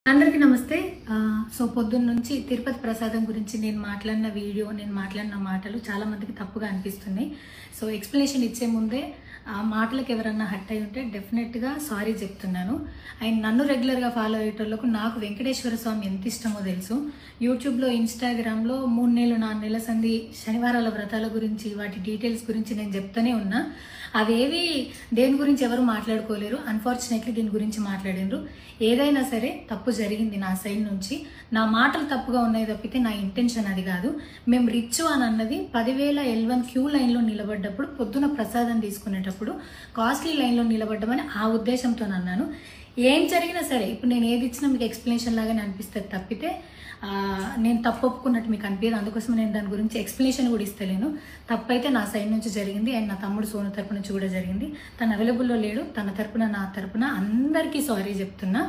అందరికీ నమస్తే. సో పొద్దున్న నుంచి తిరుపతి ప్రసాదం గురించి నేను మాట్లాడిన వీడియో, నేను మాట్లాడిన మాటలు చాలా మందికి తప్పుగా అనిపిస్తున్నాయి. సో ఎక్స్ప్లెనేషన్ ఇచ్చే ముందే ఆ మాటలకు ఎవరన్నా హట్ అయి ఉంటే డెఫినెట్గా సారీ చెప్తున్నాను. అండ్ నన్ను రెగ్యులర్గా ఫాలో అయ్యేటోళ్ళకు నాకు వెంకటేశ్వర స్వామి ఎంత ఇష్టమో తెలుసు. యూట్యూబ్లో, ఇన్స్టాగ్రామ్లో 3 నెలలు 4 నెలల సంధి శనివారాల వ్రతాల గురించి, వాటి డీటెయిల్స్ గురించి నేను చెప్తూనే ఉన్నా. అవేవి దేని గురించి ఎవరు మాట్లాడుకోలేరు. అన్ఫార్చునేట్లీ దీని గురించి మాట్లాడిండ్రు. ఏదైనా సరే తప్పు జరిగింది నా సైడ్ నుంచి. నా మాటలు తప్పుగా ఉన్నాయి తప్పితే నా ఇంటెన్షన్ అది కాదు. మేము రిచ్ అని అన్నది 10,000 L1 క్యూ లైన్లో నిలబడ్డప్పుడు, పొద్దున ప్రసాదం తీసుకునేటప్పుడు కాస్ట్లీ లైన్లో నిలబడ్డమని ఆ ఉద్దేశంతో అన్నాను. ఏం జరిగినా సరే ఇప్పుడు నేను ఏది ఇచ్చినా మీకు ఎక్స్ప్లెనేషన్ లాగానే అనిపిస్తుంది తప్పితే నేను తప్పు ఒప్పుకున్నట్టు మీకు అనిపించదు. అందుకోసం నేను దాని గురించి ఎక్స్ప్లెనేషన్ కూడా ఇస్తలేను. తప్పైతే నా సైడ్ నుంచి జరిగింది అండ్ నా తమ్ముడు సోను తరపు నుంచి కూడా జరిగింది. తను అవైలబుల్లో లేడు. తన తరపున, నా తరపున అందరికీ సారీ చెప్తున్నా.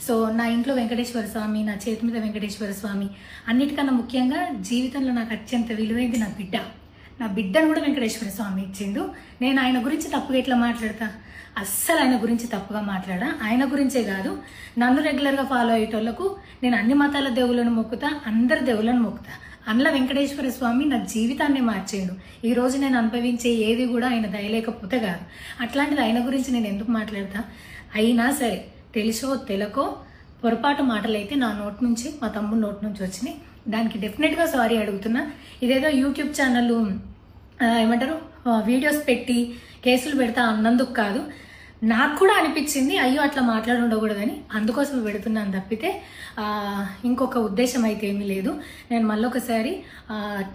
సో నా ఇంట్లో వెంకటేశ్వర స్వామి, నా చేతి మీద వెంకటేశ్వర స్వామి, అన్నిటికన్నా ముఖ్యంగా జీవితంలో నాకు అత్యంత విలువైంది నా బిడ్డ. నా బిడ్డను కూడా వెంకటేశ్వర స్వామి ఇచ్చిండు. నేను ఆయన గురించి తప్పుగా ఎట్లా మాట్లాడతా? అస్సలు ఆయన గురించి తప్పుగా మాట్లాడా. ఆయన గురించే కాదు, నన్ను రెగ్యులర్గా ఫాలో అయ్యేటోళ్లకు నేను అన్ని మతాల దేవుళ్ళను మొక్కుతా, అందరి దేవుళ్ళను మొక్కుతా. అందులో వెంకటేశ్వర స్వామి నా జీవితాన్ని మార్చేయండు. ఈ రోజు నేను అనుభవించే ఏది కూడా ఆయన దయలేకపోతే కాదు. అట్లాంటిది ఆయన గురించి నేను ఎందుకు మాట్లాడతా? అయినా సరే తెలుసో తెలకో పొరపాటు మాటలైతే నా నోటి నుంచి, మా తమ్ముడు నోటి నుంచి వచ్చినాయి. దానికి డెఫినెట్గా సారీ అడుగుతున్నా. ఇదేదో యూట్యూబ్ ఛానల్ ఏమంటారు వీడియోస్ పెట్టి కేసులు పెడతా అన్నందుకు కాదు, నాకు కూడా అనిపించింది అయ్యో అట్లా మాట్లాడి ఉండకూడదని, అందుకోసం పెడుతున్నాను తప్పితే ఇంకొక ఉద్దేశం అయితే ఏమీ లేదు. నేను మళ్ళొకసారి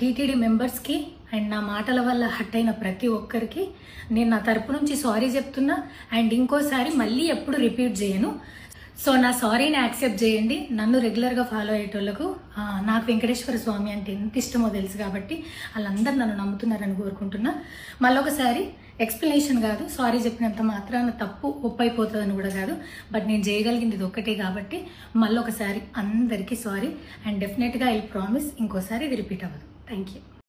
టీటీడీ మెంబర్స్కి అండ్ నా మాటల వల్ల హట్ అయిన ప్రతి ఒక్కరికి నేను నా తరపు నుంచి సారీ చెప్తున్నా. అండ్ ఇంకోసారి మళ్ళీ ఎప్పుడు రిపీట్ చేయను. సో నా సారీని యాక్సెప్ట్ చేయండి. నన్ను రెగ్యులర్గా ఫాలో అయ్యేటోళ్లకు నాకు వెంకటేశ్వర స్వామి అంటే ఎంత ఇష్టమో తెలుసు కాబట్టి వాళ్ళందరూ నన్ను నమ్ముతున్నారని కోరుకుంటున్నా. మళ్ళొకసారి ఎక్స్ప్లెనేషన్ కాదు, సారీ చెప్పినంత మాత్రాన తప్పు ఒప్పైపోతుందని కూడా కాదు. బట్ నేను చేయగలిగింది ఇది ఒక్కటే కాబట్టి మళ్ళొకసారి అందరికీ సారీ. అండ్ డెఫినెట్గా ఐ ప్రామిస్ ఇంకోసారి ఇది రిపీట్ అవ్వదు. Thank you.